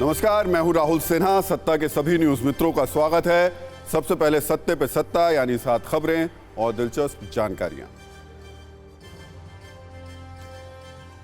नमस्कार, मैं हूं राहुल सिन्हा। सत्ता के सभी न्यूज मित्रों का स्वागत है। सबसे पहले सत्ते पे सत्ता यानी 7 खबरें और दिलचस्प जानकारियां।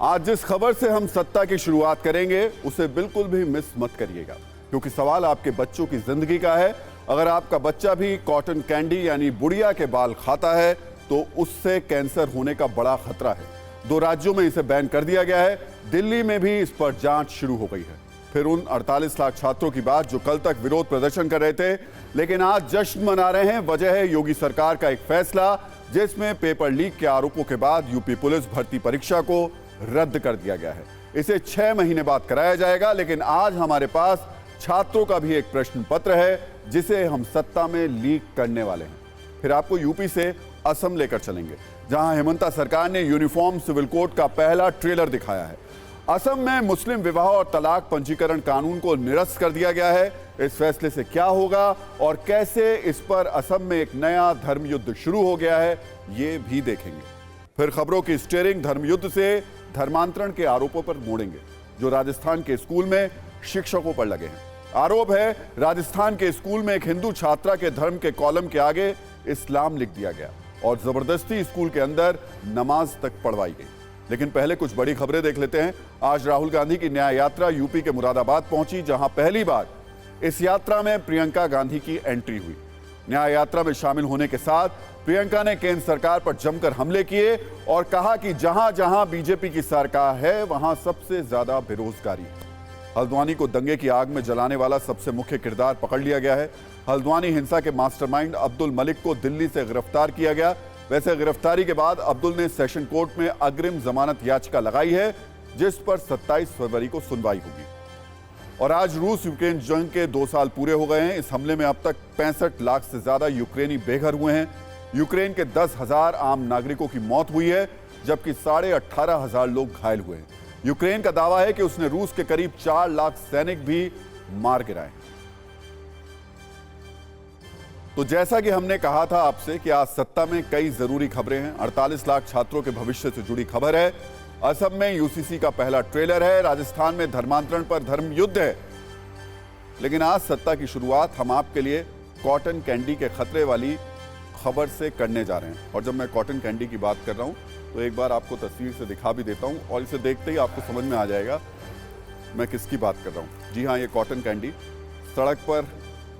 आज जिस खबर से हम सत्ता की शुरुआत करेंगे उसे बिल्कुल भी मिस मत करिएगा, क्योंकि सवाल आपके बच्चों की जिंदगी का है। अगर आपका बच्चा भी कॉटन कैंडी यानी बुढ़िया के बाल खाता है तो उससे कैंसर होने का बड़ा खतरा है। 2 राज्यों में इसे बैन कर दिया गया है। दिल्ली में भी इस पर जांच शुरू हो गई है। फिर उन 48 लाख छात्रों की बात जो कल तक विरोध प्रदर्शन कर रहे थे लेकिन आज जश्न मना रहे हैं। वजह है योगी सरकार का एक फैसला जिसमें पेपर लीक के आरोपों के बाद यूपी पुलिस भर्ती परीक्षा को रद्द कर दिया गया है। इसे 6 महीने बाद कराया जाएगा। लेकिन आज हमारे पास छात्रों का भी एक प्रश्न पत्र है जिसे हम सत्ता में लीक करने वाले हैं। फिर आपको यूपी से असम लेकर चलेंगे, जहां हेमंता सरकार ने यूनिफॉर्म सिविल कोड का पहला ट्रेलर दिखाया है। असम में मुस्लिम विवाह और तलाक पंजीकरण कानून को निरस्त कर दिया गया है। इस फैसले से क्या होगा और कैसे इस पर असम में एक नया धर्मयुद्ध शुरू हो गया है, ये भी देखेंगे। फिर खबरों की स्टीयरिंग धर्मयुद्ध से धर्मांतरण के आरोपों पर मोड़ेंगे जो राजस्थान के स्कूल में शिक्षकों पर लगे हैं। आरोप है राजस्थान के स्कूल में एक हिंदू छात्रा के धर्म के कॉलम के आगे इस्लाम लिख दिया गया और जबरदस्ती स्कूल के अंदर नमाज तक पढ़वाई गई। लेकिन पहले कुछ बड़ी खबरें देख लेते हैं। आज राहुल गांधी की न्याय यात्रा यूपी के मुरादाबाद पहुंची, जहां पहली बार इस यात्रा में प्रियंका गांधी की एंट्री हुई। न्याय यात्रा में शामिल होने के साथ प्रियंका ने केंद्र सरकार पर जमकर हमले किए और कहा कि जहां जहां बीजेपी की सरकार है वहां सबसे ज्यादा बेरोजगारी है। हल्द्वानी को दंगे की आग में जलाने वाला सबसे मुख्य किरदार पकड़ लिया गया है। हल्द्वानी हिंसा के मास्टरमाइंड अब्दुल मलिक को दिल्ली से गिरफ्तार किया गया। वैसे गिरफ्तारी के बाद अब्दुल ने सेशन कोर्ट में अग्रिम जमानत याचिका लगाई है जिस पर 27 फरवरी को सुनवाई होगी। और आज रूस यूक्रेन जंग के 2 साल पूरे हो गए हैं। इस हमले में अब तक 65 लाख से ज्यादा यूक्रेनी बेघर हुए हैं। यूक्रेन के 10,000 आम नागरिकों की मौत हुई है जबकि 18,500 लोग घायल हुए हैं। यूक्रेन का दावा है कि उसने रूस के करीब 4 लाख सैनिक भी मार गिराए। तो जैसा कि हमने कहा था आपसे कि आज सत्ता में कई जरूरी खबरें हैं। 48 लाख छात्रों के भविष्य से जुड़ी खबर है। असम में यूसीसी का पहला ट्रेलर है। राजस्थान में धर्मांतरण पर धर्म युद्ध है। लेकिन आज सत्ता की शुरुआत हम आपके लिए कॉटन कैंडी के खतरे वाली खबर से करने जा रहे हैं। और जब मैं कॉटन कैंडी की बात कर रहा हूं तो एक बार आपको तस्वीर से दिखा भी देता हूं और इसे देखते ही आपको समझ में आ जाएगा मैं किसकी बात कर रहा हूं। जी हाँ, ये कॉटन कैंडी। सड़क पर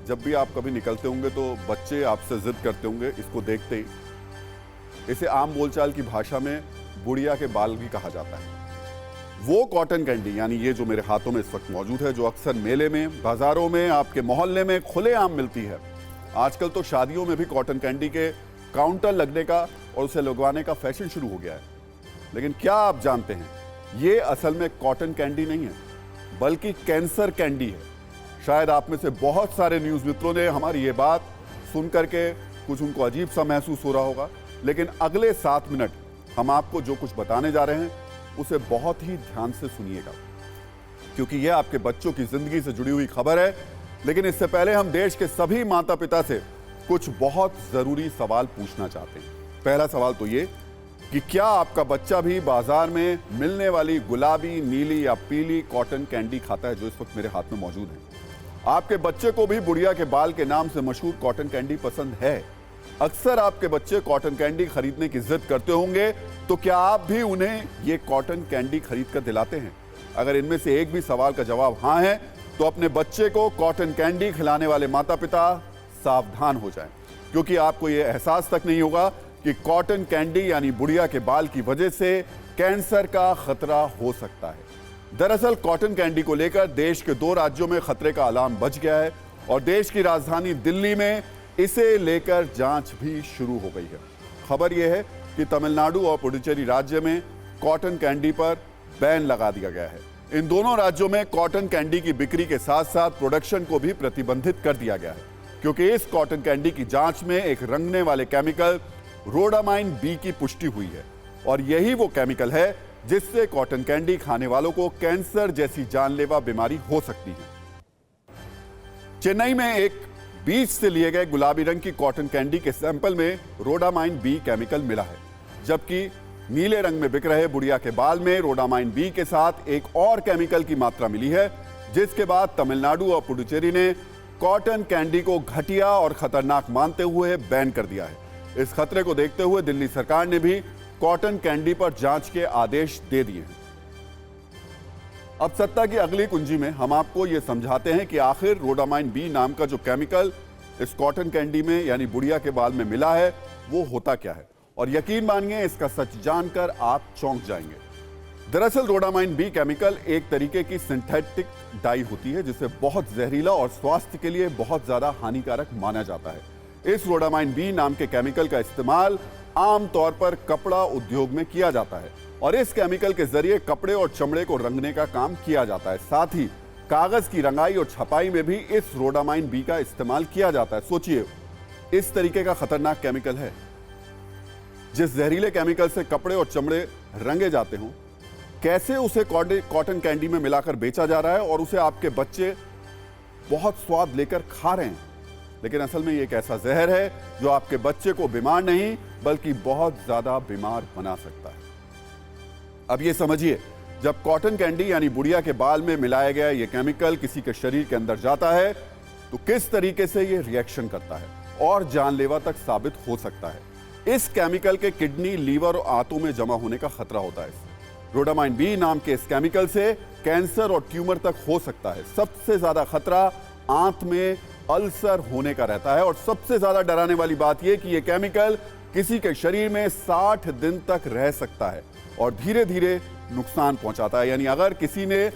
जब भी आप कभी निकलते होंगे तो बच्चे आपसे जिद करते होंगे इसको देखते ही। इसे आम बोलचाल की भाषा में बुढ़िया के बाल भी कहा जाता है। वो कॉटन कैंडी यानी ये जो मेरे हाथों में इस वक्त मौजूद है, जो अक्सर मेले में, बाजारों में, आपके मोहल्ले में खुलेआम मिलती है। आजकल तो शादियों में भी कॉटन कैंडी के काउंटर लगने का और उसे लगवाने का फैशन शुरू हो गया है। लेकिन क्या आप जानते हैं ये असल में कॉटन कैंडी नहीं है बल्कि कैंसर कैंडी है। शायद आप में से बहुत सारे न्यूज मित्रों ने हमारी ये बात सुन करके कुछ उनको अजीब सा महसूस हो रहा होगा। लेकिन अगले 7 मिनट हम आपको जो कुछ बताने जा रहे हैं उसे बहुत ही ध्यान से सुनिएगा, क्योंकि यह आपके बच्चों की जिंदगी से जुड़ी हुई खबर है। लेकिन इससे पहले हम देश के सभी माता पिता से कुछ बहुत जरूरी सवाल पूछना चाहते हैं। पहला सवाल तो ये कि क्या आपका बच्चा भी बाजार में मिलने वाली गुलाबी, नीली या पीली कॉटन कैंडी खाता है जो इस वक्त मेरे हाथ में मौजूद है? आपके बच्चे को भी बुढ़िया के बाल के नाम से मशहूर कॉटन कैंडी पसंद है? अक्सर आपके बच्चे कॉटन कैंडी खरीदने की जिद करते होंगे, तो क्या आप भी उन्हें ये कॉटन कैंडी खरीद कर दिलाते हैं? अगर इनमें से एक भी सवाल का जवाब हाँ है तो अपने बच्चे को कॉटन कैंडी खिलाने वाले माता पिता सावधान हो जाएं, क्योंकि आपको ये एहसास तक नहीं होगा कि कॉटन कैंडी यानी बुढ़िया के बाल की वजह से कैंसर का खतरा हो सकता है। दरअसल कॉटन कैंडी को लेकर देश के 2 राज्यों में खतरे का अलार्म बज गया है और देश की राजधानी दिल्ली में इसे लेकर जांच भी शुरू हो गई है। खबर यह है कि तमिलनाडु और पुडुचेरी राज्य में कॉटन कैंडी पर बैन लगा दिया गया है। इन दोनों राज्यों में कॉटन कैंडी की बिक्री के साथ साथ प्रोडक्शन को भी प्रतिबंधित कर दिया गया है, क्योंकि इस कॉटन कैंडी की जांच में एक रंगने वाले केमिकल रोडामाइन बी की पुष्टि हुई है और यही वो केमिकल है जिससे कॉटन कैंडी खाने वालों को कैंसर जैसी जानलेवा बीमारी हो सकती है। चेन्नई में एक बीज से लिए गए गुलाबी रंग की कॉटन कैंडी के सैंपल में रोडामाइन बी केमिकल मिला है, जबकि नीले रंग में बिक रहे बुढ़िया के बाल में रोडामाइन बी के साथ एक और केमिकल की मात्रा मिली है जिसके बाद तमिलनाडु और पुडुचेरी ने कॉटन कैंडी को घटिया और खतरनाक मानते हुए बैन कर दिया है। इस खतरे को देखते हुए दिल्ली सरकार ने भी कॉटन कैंडी पर जांच के आदेश दे दिए हैं। अब सत्ता की अगली कुंजी में हम आपको यह समझाते हैं कि आखिर रोडामाइन बी नाम का जो केमिकल इस कॉटन कैंडी में यानी बुढ़िया के बाल में मिला है वो होता क्या है, और यकीन मानिए इसका सच जानकर आप चौंक जाएंगे। दरअसल रोडामाइन बी केमिकल एक तरीके की सिंथेटिक डाई होती है जिसे बहुत जहरीला और स्वास्थ्य के लिए बहुत ज्यादा हानिकारक माना जाता है। इस रोडामाइन बी नाम के केमिकल का इस्तेमाल आमतौर पर कपड़ा उद्योग में किया जाता है और इस केमिकल के जरिए कपड़े और चमड़े को रंगने का काम किया जाता है। साथ ही कागज की रंगाई और छपाई में भी इस रोडामाइन बी का इस्तेमाल किया जाता है। सोचिए, इस तरीके का खतरनाक केमिकल है जिस जहरीले केमिकल से कपड़े और चमड़े रंगे जाते हों, कैसे उसे कॉटन कैंडी में मिलाकर बेचा जा रहा है और उसे आपके बच्चे बहुत स्वाद लेकर खा रहे हैं। लेकिन असल में ये एक ऐसा जहर है जो आपके बच्चे को बीमार नहीं बल्कि बहुत ज्यादा बीमार बना सकता है। अब ये समझिए, जब कॉटन कैंडी यानी बुढ़िया के बाल में मिलाया गया ये केमिकल किसी के शरीर के अंदर जाता है तो किस तरीके से ये रिएक्शन करता है और जानलेवा तक साबित हो सकता है। इस केमिकल के किडनी, लीवर और आंतों में जमा होने का खतरा होता है। रोडामाइन बी नाम के इस केमिकल से कैंसर और ट्यूमर तक हो सकता है। सबसे ज्यादा खतरा आंत में अल्सर होने का रहता है और सबसे ज्यादा डराने वाली बात यह कि यह केमिकल किसी के शरीर में 60 दिन तक रह सकता है और धीरे धीरे नुकसान पहुंचाता है। यानी अगर किसी ने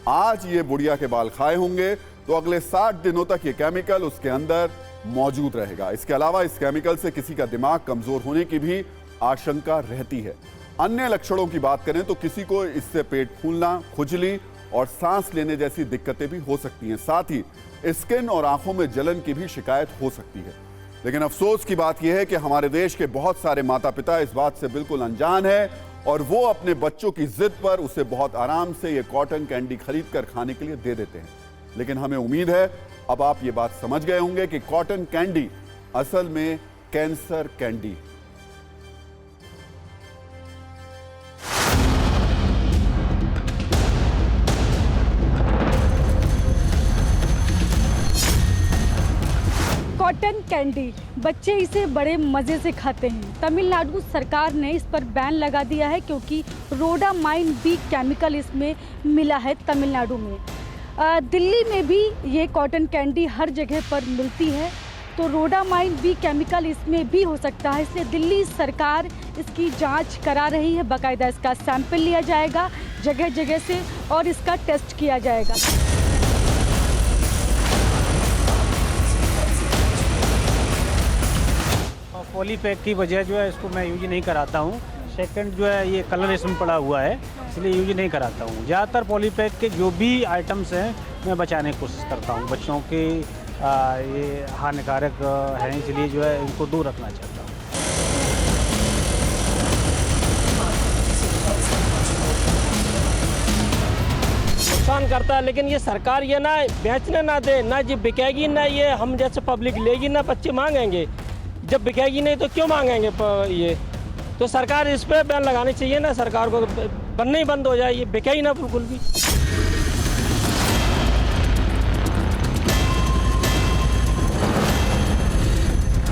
आज ये बुढ़िया के बाल खाए होंगे तो अगले 60 दिनों तक ये केमिकल उसके अंदर मौजूद रहेगा। इसके अलावा इस केमिकल से किसी का दिमाग कमजोर होने की भी आशंका रहती है। अन्य लक्षणों की बात करें तो किसी को इससे पेट फूलना, खुजली और सांस लेने जैसी दिक्कतें भी हो सकती हैं। साथ ही स्किन और आंखों में जलन की भी शिकायत हो सकती है। लेकिन अफसोस की बात यह है कि हमारे देश के बहुत सारे माता पिता इस बात से बिल्कुल अनजान है और वो अपने बच्चों की जिद पर उसे बहुत आराम से ये कॉटन कैंडी खरीद कर खाने के लिए दे देते हैं। लेकिन हमें उम्मीद है अब आप ये बात समझ गए होंगे कि कॉटन कैंडी असल में कैंसर कैंडी। कॉटन कैंडी, बच्चे इसे बड़े मज़े से खाते हैं। तमिलनाडु सरकार ने इस पर बैन लगा दिया है क्योंकि रोडामाइन बी केमिकल इसमें मिला है तमिलनाडु में। दिल्ली में भी ये कॉटन कैंडी हर जगह पर मिलती है, तो रोडामाइन बी केमिकल इसमें भी हो सकता है। इसलिए दिल्ली सरकार इसकी जांच करा रही है। बाकायदा इसका सैंपल लिया जाएगा जगह जगह से और इसका टेस्ट किया जाएगा। पॉलीपैक की वजह जो है इसको मैं यूज नहीं कराता हूँ। सेकंड जो है ये कलर इसमें पड़ा हुआ है इसलिए यूज नहीं कराता हूँ। ज़्यादातर पॉलीपैक के जो भी आइटम्स हैं मैं बचाने की कोशिश करता हूँ। बच्चों के ये हानिकारक हैं इसलिए जो है इनको दूर रखना चाहता हूँ। नुकसान करता है, लेकिन ये सरकार ये ना बेचने ना दे, ना जी बिकेगी, ना ये हम जैसे पब्लिक लेगी, ना बच्चे मांगेंगे। जब बिकेगी नहीं तो क्यों मांगेंगे ये? तो सरकार इस पे बैन लगानी चाहिए ना, सरकार को बनना ही बंद हो जाए, ये बिके ही ना बिल्कुल भी।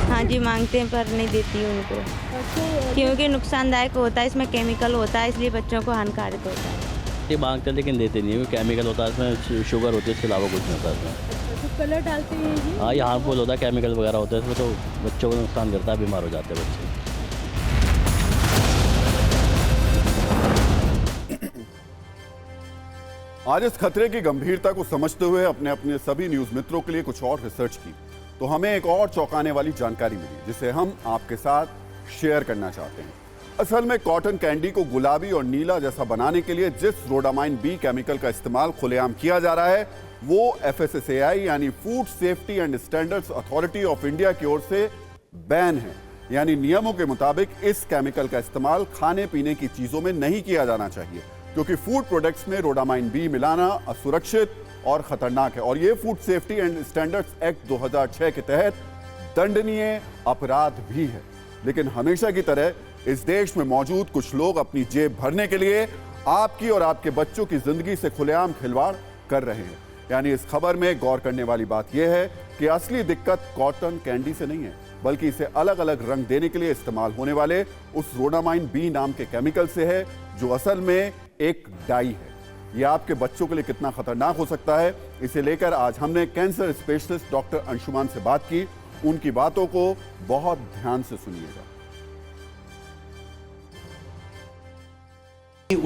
हाँ जी, मांगते हैं पर नहीं देती हूँ उनको क्योंकि नुकसानदायक होता है, इसमें केमिकल होता है इसलिए बच्चों को हानिकारक होता है। ये मांगते हैं लेकिन देते नहीं है। केमिकल होता है इसमें, शुगर होती है, इसके अलावा कुछ नहीं होता इसमें। तो कलर डालते हैं ये? हाँ, ये हार्मफुल होता है, केमिकल वगैरह होता है इसमें, तो बच्चों को नुकसान करता है, बीमार हो जाते हैं बच्चे। आज इस खतरे की गंभीरता को समझते हुए अपने सभी न्यूज मित्रों के लिए कुछ और रिसर्च की तो हमें एक और चौंकाने वाली जानकारी मिली जिसे हम आपके साथ शेयर करना चाहते हैं। असल में कॉटन कैंडी को गुलाबी और नीला जैसा बनाने के लिए जिस रोडामाइन बी केमिकल का इस्तेमाल खुलेआम किया जा रहा है वो FSSAI यानी food safety and standards authority of India की ओर से बैन है। यानी नियमों के मुताबिक इस केमिकल का इस्तेमाल खाने पीने की चीजों में नहीं किया जाना चाहिए क्योंकि फूड प्रोडक्ट्स में रोडामाइन बी मिलाना असुरक्षित और खतरनाक है और ये food safety and standards act 2006 के तहत दंडनीय अपराध भी है। लेकिन हमेशा की तरह इस देश में मौजूद कुछ लोग अपनी जेब भरने के लिए आपकी और आपके बच्चों की जिंदगी से खुलेआम खिलवाड़ कर रहे हैं। यानी इस खबर में गौर करने वाली बात यह है कि असली दिक्कत कॉटन कैंडी से नहीं है, बल्कि इसे अलग अलग रंग देने के लिए इस्तेमाल होने वाले उस रोडामाइन बी नाम के केमिकल से है, जो असल में एक डाई है। यह आपके बच्चों के लिए कितना खतरनाक हो सकता है, इसे लेकर आज हमने कैंसर स्पेशलिस्ट डॉक्टर अंशुमान से बात की। उनकी बातों को बहुत ध्यान से सुनिएगा।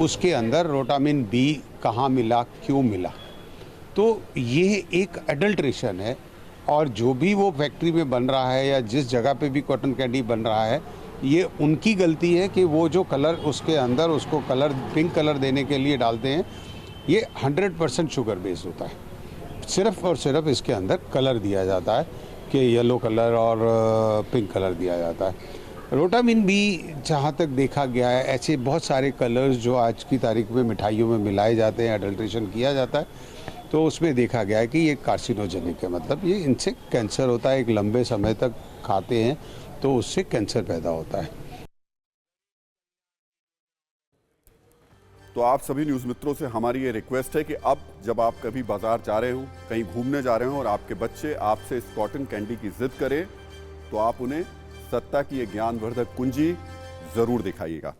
उसके अंदर रोटामिन बी कहाँ मिला, क्यों मिला, तो ये एक एडल्ट्रेशन है। और जो भी वो फैक्ट्री में बन रहा है या जिस जगह पे भी कॉटन कैंडी बन रहा है, ये उनकी गलती है कि वो जो कलर उसके अंदर उसको कलर पिंक कलर देने के लिए डालते हैं, ये 100% शुगर बेस होता है। सिर्फ और सिर्फ इसके अंदर कलर दिया जाता है कि येलो कलर और पिंक कलर दिया जाता है। रोटामिन बी जहाँ तक देखा गया है, ऐसे बहुत सारे कलर्स जो आज की तारीख में मिठाइयों में मिलाए जाते हैं, एडल्ट्रेशन किया जाता है, तो उसमें देखा गया है कि ये कार्सिनोजेनिक है, मतलब ये इनसे कैंसर होता है। एक लंबे समय तक खाते हैं तो उससे कैंसर पैदा होता है। तो आप सभी न्यूज़ मित्रों से हमारी ये रिक्वेस्ट है कि अब जब आप कभी बाजार जा रहे हो, कहीं घूमने जा रहे हो और आपके बच्चे आपसे इस कॉटन कैंडी की जिद करें, तो आप उन्हें सत्ता की ये ज्ञानवर्धक कुंजी जरूर दिखाइएगा।